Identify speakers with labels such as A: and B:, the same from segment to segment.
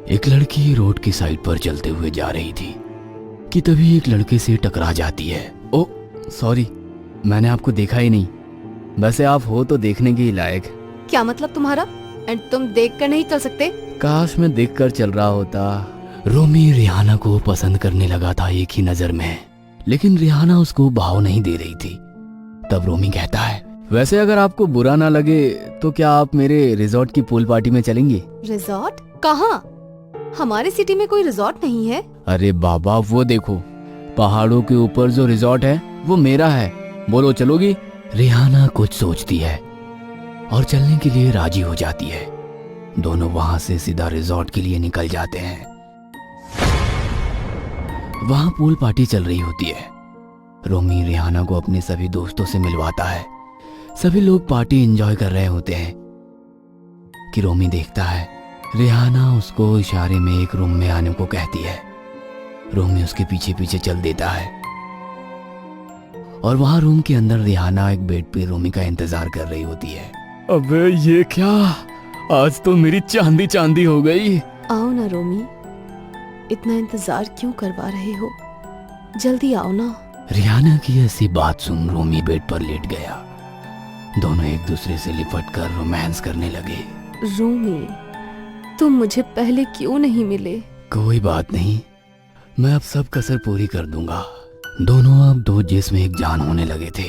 A: एक लड़की रोड की साइड पर चलते हुए जा रही थी कि तभी एक लड़के से टकरा जाती है। ओ सॉरी, मैंने आपको देखा ही नहीं। वैसे आप हो तो देखने के ही लायक।
B: क्या मतलब तुम्हारा? एंड तुम देख कर नहीं चल सकते?
A: काश मैं देखकर चल रहा होता। रोमी रिहाना को पसंद करने लगा था एक ही नजर में, लेकिन रिहाना उसको भाव नहीं दे रही थी। तब रोमी कहता है, वैसे अगर आपको बुरा ना लगे तो क्या आप मेरे रिजॉर्ट की पूल पार्टी में चलेंगी?
B: रिजॉर्ट? कहाँ? हमारे सिटी में कोई रिजॉर्ट नहीं है।
A: अरे बाबा, वो देखो पहाड़ों के ऊपर जो रिजॉर्ट है वो मेरा है। बोलो चलोगी? रिहाना कुछ सोचती है और चलने के लिए राजी हो जाती है। दोनों वहां से सीधा रिजॉर्ट के लिए निकल जाते हैं। वहां पूल पार्टी चल रही होती है। रोमी रिहाना को अपने सभी दोस्तों से मिलवाता है। सभी लोग पार्टी एंजॉय कर रहे होते हैं कि रोमी देखता है रिहाना उसको इशारे में एक रूम में आने को कहती है। रोमी उसके पीछे पीछे चल देता है और वहां रूम के अंदर रिहाना एक बेड पे रोमी का इंतजार कर रही होती है। अबे ये क्या, आज तो मेरी चांदी चांदी हो गई।
B: आओ ना रोमी, इतना इंतजार क्यों करवा रहे हो? जल्दी आओ ना।
A: रिहाना की ऐसी बात सुन रोमी बेड पर लेट गया। दोनों एक दूसरे से लिपट कर रोमांस करने लगे।
B: रोमी, तुम मुझे पहले क्यों नहीं मिले?
A: कोई बात नहीं, मैं अब सब कसर पूरी कर दूंगा। दोनों अब दो जिस्म एक जान होने लगे थे।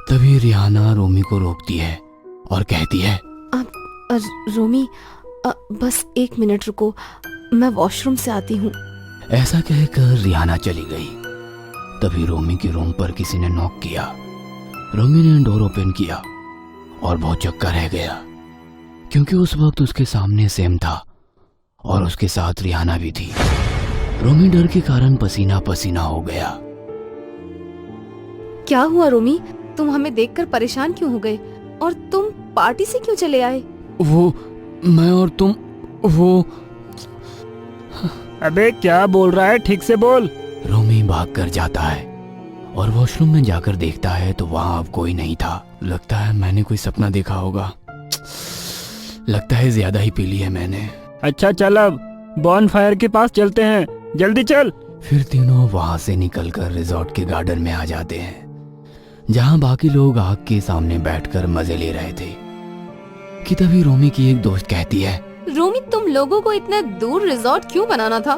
A: तभी रिहाना रोमी को रोकती है और कहती है,
B: रोमी, बस 1 मिनट रुको, मैं वॉशरूम से आती हूँ।
A: ऐसा कहकर रिहाना चली गई। तभी रोमी के रूम पर किसी ने नॉक किया। रोमी ने डोर ओपन किया और बहुत चक्का रह गया, क्योंकि उस वक्त उसके सामने सेम था और उसके साथ रिहाना भी थी। रोमी डर के कारण पसीना पसीना हो गया।
B: क्या हुआ रोमी? तुम हमें देखकर परेशान क्यों हो गए? और तुम पार्टी से क्यों चले आए?
A: वो मैं और तुम वो।
C: अबे क्या बोल रहा है, ठीक से बोल।
A: रोमी भाग कर जाता है और वॉशरूम में जाकर देखता है तो वहां अब कोई नहीं था। लगता है मैंने कोई सपना देखा होगा। लगता है ज्यादा ही पी ली है मैंने।
C: अच्छा चल, अब बॉन फायर के पास चलते हैं, जल्दी चल।
A: फिर तीनों वहां से निकलकर रिजॉर्ट के गार्डन में आ जाते हैं, जहां बाकी लोग आग के सामने बैठकर मजे ले रहे थे कि तभी रोमी की एक दोस्त कहती है,
B: रोमी, तुम लोगों को इतना दूर रिजॉर्ट क्यों बनाना था?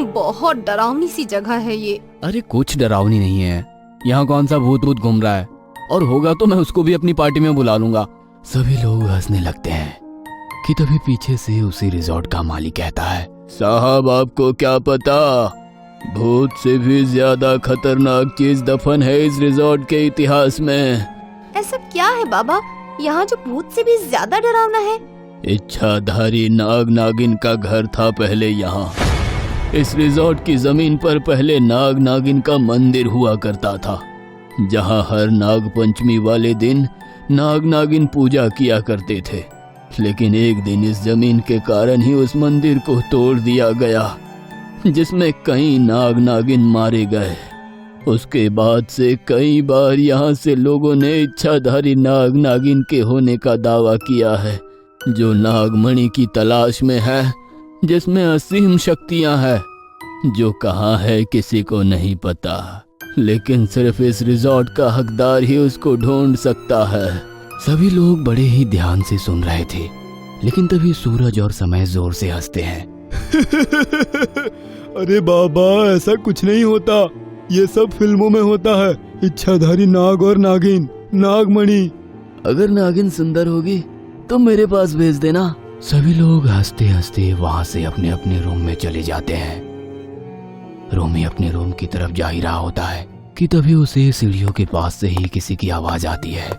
B: बहुत डरावनी सी जगह है ये।
A: अरे कुछ डरावनी नहीं है, यहाँ कौन सा भूत भूत घूम रहा है, और होगा तो मैं उसको भी अपनी पार्टी में बुला लूंगा। सभी लोग हंसने लगते हैं कि तभी पीछे से उसी रिजॉर्ट का मालिक कहता है, साहब आपको क्या पता, भूत से भी ज्यादा खतरनाक चीज दफन है इस रिजॉर्ट के इतिहास में।
B: ऐसा क्या है बाबा, यहाँ जो भूत से भी ज्यादा डरावना है?
A: इच्छाधारी नाग नागिन का घर था पहले यहाँ। इस रिजॉर्ट की जमीन पर पहले नाग नागिन का मंदिर हुआ करता था, जहाँ हर नाग पंचमी वाले दिन नाग नागिन पूजा किया करते थे। लेकिन एक दिन इस जमीन के कारण ही उस मंदिर को तोड़ दिया गया, जिसमें कई नाग नागिन मारे गए। उसके बाद से कई बार यहाँ से लोगों ने इच्छाधारी नाग नागिन के होने का दावा किया है, जो नागमणि की तलाश में है, जिसमें असीम शक्तियां हैं, जो कहाँ है किसी को नहीं पता, लेकिन सिर्फ इस रिजॉर्ट का हकदार ही उसको ढूंढ सकता है। सभी लोग बड़े ही ध्यान से सुन रहे थे, लेकिन तभी सूरज और समय जोर से हंसते हैं।
D: अरे बाबा, ऐसा कुछ नहीं होता, ये सब फिल्मों में होता है। इच्छाधारी नाग और नागिन, नागमणि।
A: अगर नागिन सुंदर होगी तो मेरे पास भेज देना। सभी लोग हंसते हंसते वहां से अपने अपने रूम में चले जाते हैं। रोमी अपने रूम की तरफ जा ही रहा होता है कि तभी उसे सीढ़ियों के पास से ही किसी की आवाज आती है।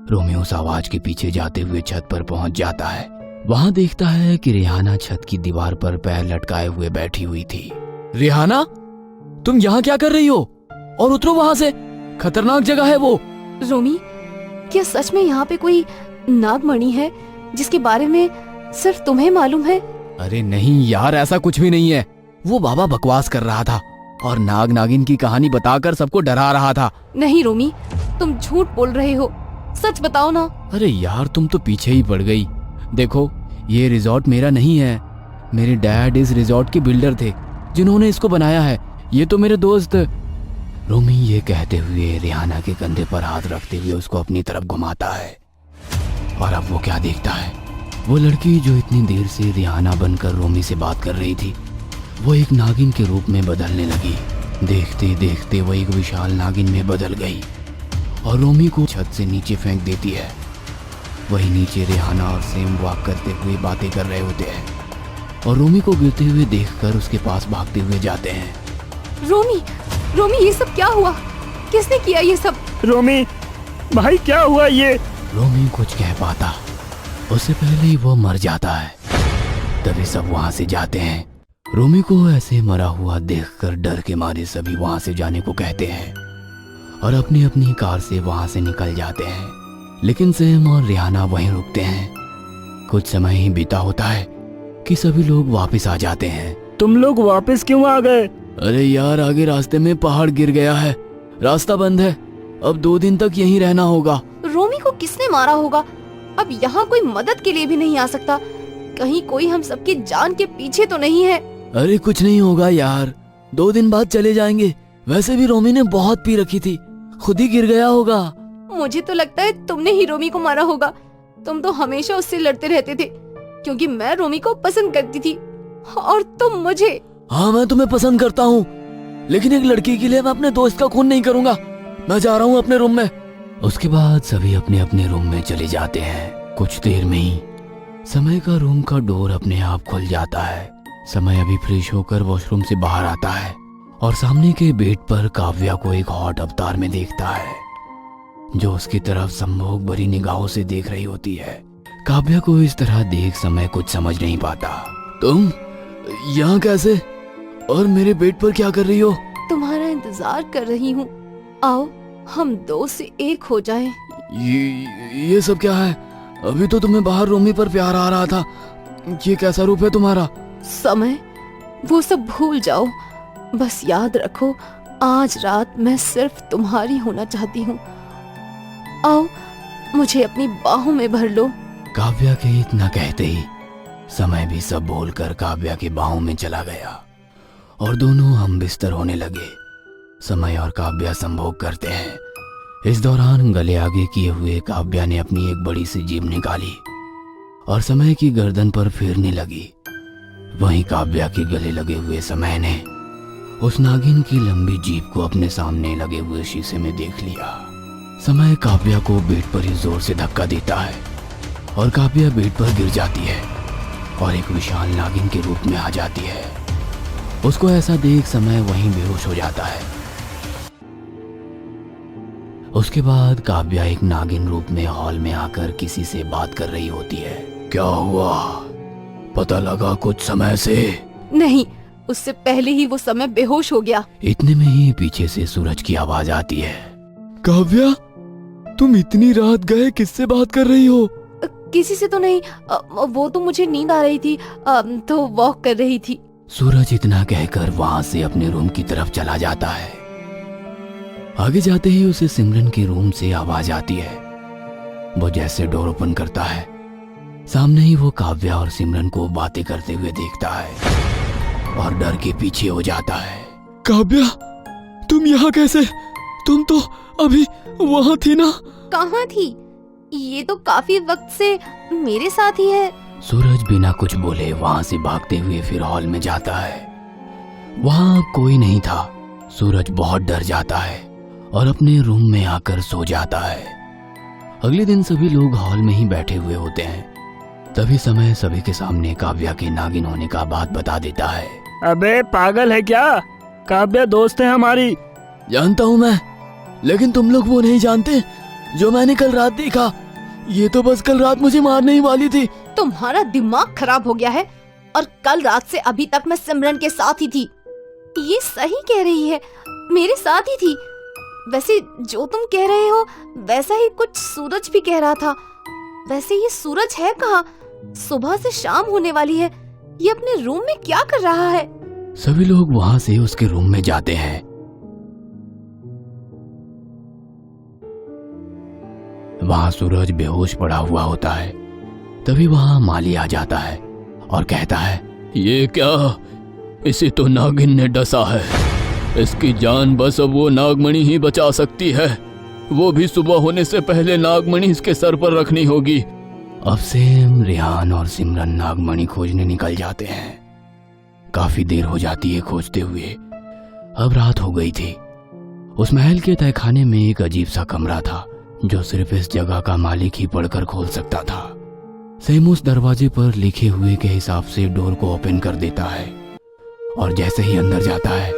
A: रोमी उस आवाज के पीछे जाते हुए छत पर पहुंच जाता है। वहां देखता है कि रिहाना छत की दीवार पर पैर लटकाए हुए बैठी हुई थी। रिहाना, तुम यहाँ क्या कर रही हो? और उतरो वहां से, खतरनाक जगह है वो।
B: रोमी, क्या सच में यहाँ पे कोई नागमणि है जिसके बारे में सिर्फ तुम्हें मालूम है?
A: अरे नहीं यार, ऐसा कुछ भी नहीं है। वो बाबा बकवास कर रहा था और नाग नागिन की कहानी बताकर सबको डरा रहा था।
B: नहीं रोमी, तुम झूठ बोल रहे हो, सच बताओ ना।
A: अरे यार, तुम तो पीछे ही पड़ गई। देखो, ये रिजॉर्ट मेरा नहीं है। मेरे डैड इस रिजॉर्ट के बिल्डर थे जिन्होंने इसको बनाया है। ये तो मेरे दोस्त। रोमी ये कहते हुए रिहाना के कंधे पर हाथ रखते हुए उसको अपनी तरफ घुमाता है। और अब वो क्या देखता है, वो लड़की जो इतनी देर से रिहाना बनकर रोमी से बात कर रही थी, वो एक नागिन के रूप में बदलने लगी। देखते देखते वो एक विशाल नागिन में बदल गई और रोमी को छत से नीचे फेंक देती है। वहीं नीचे रिहाना और सेम वॉक करते हुए बातें कर रहे होते हैं और रोमी को गिरते हुए देखकर उसके पास भागते हुए जाते हैं।
B: रोमी, रोमी, ये सब क्या हुआ? किसने किया ये सब?
C: रोमी भाई, क्या हुआ ये?
A: रोमी कुछ कह पाता, उससे पहले ही वो मर जाता है। तभी सब वहां से जाते हैं। रोमी को ऐसे मरा हुआ देखकर डर के मारे सभी वहां से जाने को कहते हैं और अपनी अपनी कार से वहां से निकल जाते हैं। लेकिन सैम और रिहाना वहीं रुकते हैं। कुछ समय ही बीता होता है कि सभी लोग वापस आ जाते हैं।
C: तुम लोग वापस क्यों आ गए?
A: अरे यार, आगे रास्ते में पहाड़ गिर गया है, रास्ता बंद है, अब 2 दिन तक यहीं रहना होगा।
B: रोमी को किसने मारा होगा? अब यहाँ कोई मदद के लिए भी नहीं आ सकता। कहीं कोई हम सबकी जान के पीछे तो नहीं है?
A: अरे कुछ नहीं होगा यार, 2 दिन बाद चले जाएंगे। वैसे भी रोमी ने बहुत पी रखी थी, खुद ही गिर गया होगा।
B: मुझे तो लगता है तुमने ही रोमी को मारा होगा। तुम तो हमेशा उससे लड़ते रहते थे, क्योंकि मैं रोमी को पसंद करती थी और तुम मुझे।
A: हाँ, मैं तुम्हें पसंद करता हूँ, लेकिन एक लड़की के लिए मैं अपने दोस्त का खून नहीं करूँगा। मैं जा रहा हूँ अपने रूम में। उसके बाद सभी अपने अपने रूम में चले जाते हैं। कुछ देर में ही समय का रूम का डोर अपने आप खुल जाता है। समय अभी फ्रेश होकर वॉशरूम से बाहर आता है और सामने के बेड पर काव्या को एक हॉट अवतार में देखता है, जो उसकी तरफ संभोग भरी निगाहों से देख रही होती है। काव्या को इस तरह देख समय कुछ समझ नहीं पाता। तुम यहाँ कैसे और मेरे बेड पर क्या कर रही हो?
B: तुम्हारा इंतजार कर रही हूँ। आओ हम 2 से 1 हो जाएं।
A: ये सब क्या है? अभी तो तुम्हें बाहर रोमी पर प्यार आ रहा था, ये कैसा रूप है तुम्हारा?
B: समय, वो सब भूल जाओ। बस याद रखो, आज रात मैं सिर्फ तुम्हारी होना चाहती हूँ। आओ मुझे अपनी बाहों में भर लो।
A: काव्या के इतना कहते ही समय भी सब भूलकर काव्या की बाहों में चला गया और दोनों हम बिस्तर होने लगे। समय और काव्या संभोग करते हैं। इस दौरान गले आगे किए हुए काव्या ने अपनी एक बड़ी सी जीभ निकाली और समय की गर्दन पर फेरने लगी। वहीं काव्या के गले लगे हुए समय ने उस नागिन की लंबी जीभ को अपने सामने लगे हुए शीशे में देख लिया। समय काव्या को बेड पर ही जोर से धक्का देता है और काव्या बेड पर गिर जाती है और एक विशाल नागिन के रूप में आ जाती है। उसको ऐसा देख समय वहीं बेहोश हो जाता है। उसके बाद काव्या एक नागिन रूप में हॉल में आकर किसी से बात कर रही होती है। क्या हुआ, पता लगा कुछ समय से?
B: नहीं, उससे पहले ही वो समय बेहोश हो गया।
A: इतने में ही पीछे से सूरज की आवाज आती है।
D: काव्या, तुम इतनी रात गए किससे बात कर रही हो?
B: किसी से तो नहीं, वो तो मुझे नींद आ रही थी, तो वॉक कर रही थी।
A: सूरज इतना कहकर वहां से अपने रूम की तरफ चला जाता है। आगे जाते ही उसे सिमरन के रूम से आवाज आती है। वो जैसे डोर ओपन करता है, सामने ही वो काव्या और सिमरन को बातें करते हुए देखता है और डर के पीछे हो जाता है।
D: काव्या, तुम यहाँ कैसे? तुम तो अभी वहाँ थी ना?
B: कहाँ थी? ये तो काफी वक्त से मेरे साथ ही है।
A: सूरज बिना कुछ बोले वहां से भागते हुए फिर हॉल में जाता है। वहां कोई नहीं था। सूरज बहुत डर जाता है और अपने रूम में आकर सो जाता है। अगले दिन सभी लोग हॉल में ही बैठे हुए होते हैं। तभी समय सभी के सामने काव्या के नागिन होने का बात बता देता है।
C: अबे पागल है क्या? काव्या दोस्त है हमारी।
A: जानता हूँ मैं, लेकिन तुम लोग वो नहीं जानते जो मैंने कल रात देखा। ये तो बस कल रात मुझे मारने ही वाली थी।
B: तुम्हारा दिमाग खराब हो गया है। और कल रात से अभी तक मैं सिमरन के साथ ही थी। ये सही कह रही है, मेरे साथ ही थी। वैसे जो तुम कह रहे हो वैसा ही कुछ सूरज भी कह रहा था। वैसे ये सूरज है कहाँ? सुबह से शाम होने वाली है। ये अपने रूम में क्या कर रहा है?
A: सभी लोग वहां से उसके रूम में जाते हैं। वहां सूरज बेहोश पड़ा हुआ होता है। तभी वहां माली आ जाता है और कहता है, ये क्या? इसे तो नागिन ने डसा है। इसकी जान बस अब वो नागमणि ही बचा सकती है। वो भी सुबह होने से पहले नागमणि इसके सर पर रखनी होगी। अब सैम, रेहान और सिमरन नागमणि खोजने निकल जाते हैं। काफी देर हो जाती है खोजते हुए। अब रात हो गई थी। उस महल के तहखाने में एक अजीब सा कमरा था जो सिर्फ इस जगह का मालिक ही पढ़कर खोल सकता था। सैम उस दरवाजे पर लिखे हुए के हिसाब से डोर को ओपन कर देता है और जैसे ही अंदर जाता है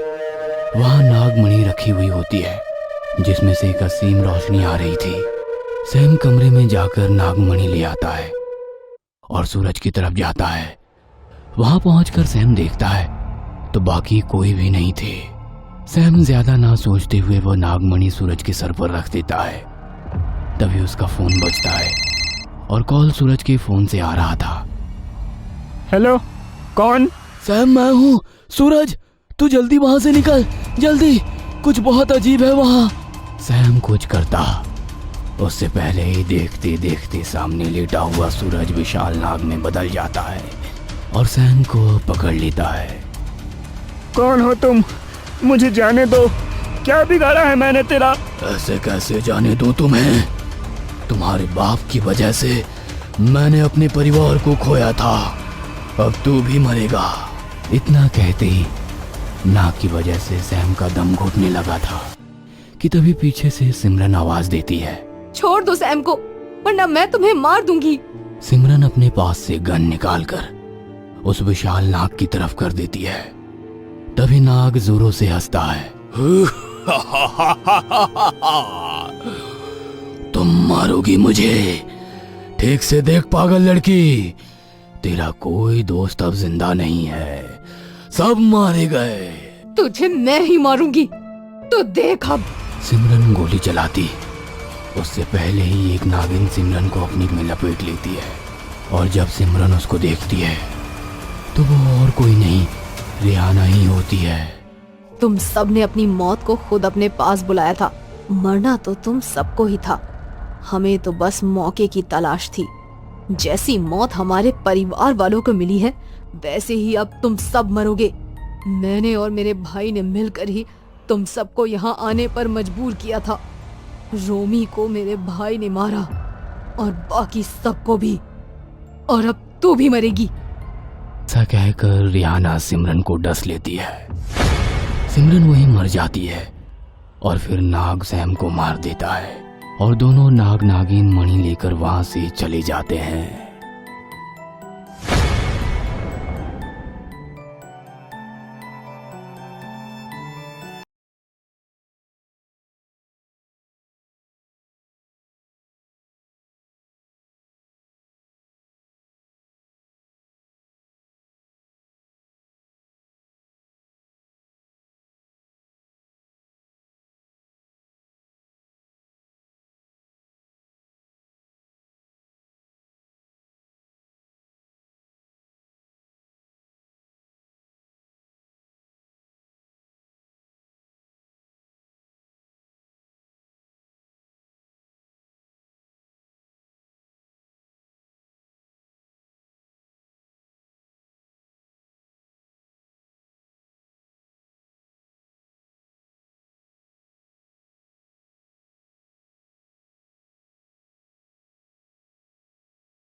A: वहां नागमणि रखी हुई होती है जिसमें से एक असीम रोशनी आ रही थी। सैम कमरे में जाकर नागमणि ले आता है और सूरज की तरफ जाता है। वहां पहुंचकर सैम देखता है तो बाकी कोई भी नहीं थे। सैम ज्यादा ना सोचते हुए वो नागमणि सूरज के सर पर रख देता है। तभी उसका फोन बजता है और कॉल सूरज के फोन से आ रहा था।
C: हेलो, कौन?
A: सैम, मैं हूँ। सूरज, तू जल्दी वहां से निकल, जल्दी, कुछ बहुत अजीब है वहां। सैम कुछ करता उससे पहले ही देखते देखते सामने लेटा हुआ सूरज विशाल नाग में बदल जाता है और सैम को पकड़ लेता है।
C: कौन हो तुम? मुझे जाने दो। क्या बिगाड़ा है मैंने तेरा?
A: ऐसे कैसे जाने दो तुम्हें? तुम्हारे बाप की वजह से मैंने अपने परिवार को खोया था। अब तू भी मरेगा। इतना कहते ही नाग की वजह से सैम का दम घुटने लगा था कि तभी पीछे से सिमरन आवाज देती है,
B: छोड़ दो सैम को, वरना मैं तुम्हें मार दूंगी।
A: सिमरन अपने पास से गन निकालकर उस विशाल नाग की तरफ कर देती है। तभी नाग जोरों से हंसता है। तुम मारोगी मुझे? ठीक से देख पागल लड़की, तेरा कोई दोस्त अब जिंदा नहीं है, सब मारे गए।
B: तुझे मैं ही मारूंगी, तो देख अब।
A: सिमरन गोली चलाती उससे पहले ही एक नागिन सिमरन को अपनी में लपेट लेती है और जब सिमरन उसको देखती है तो वो और कोई नहीं, रेहाना ही होती है।
B: तुम सब ने अपनी मौत को खुद अपने पास बुलाया था। मरना तो तुम सबको ही था, हमें तो बस मौके की तलाश थी। जैसी मौत हमारे परिवार वालों को मिली है वैसे ही अब तुम सब मरोगे। मैंने और मेरे भाई ने मिलकर ही तुम सबको यहाँ आने पर मजबूर किया था। रोमी को मेरे भाई ने मारा और बाकी सबको भी, और अब तू भी मरेगी।
A: ऐसा कहकर रेहाना सिमरन को डस लेती है। सिमरन वहीं मर जाती है और फिर नाग सैम को मार देता है और दोनों नाग नागिन मणि लेकर वहां से चले जाते हैं।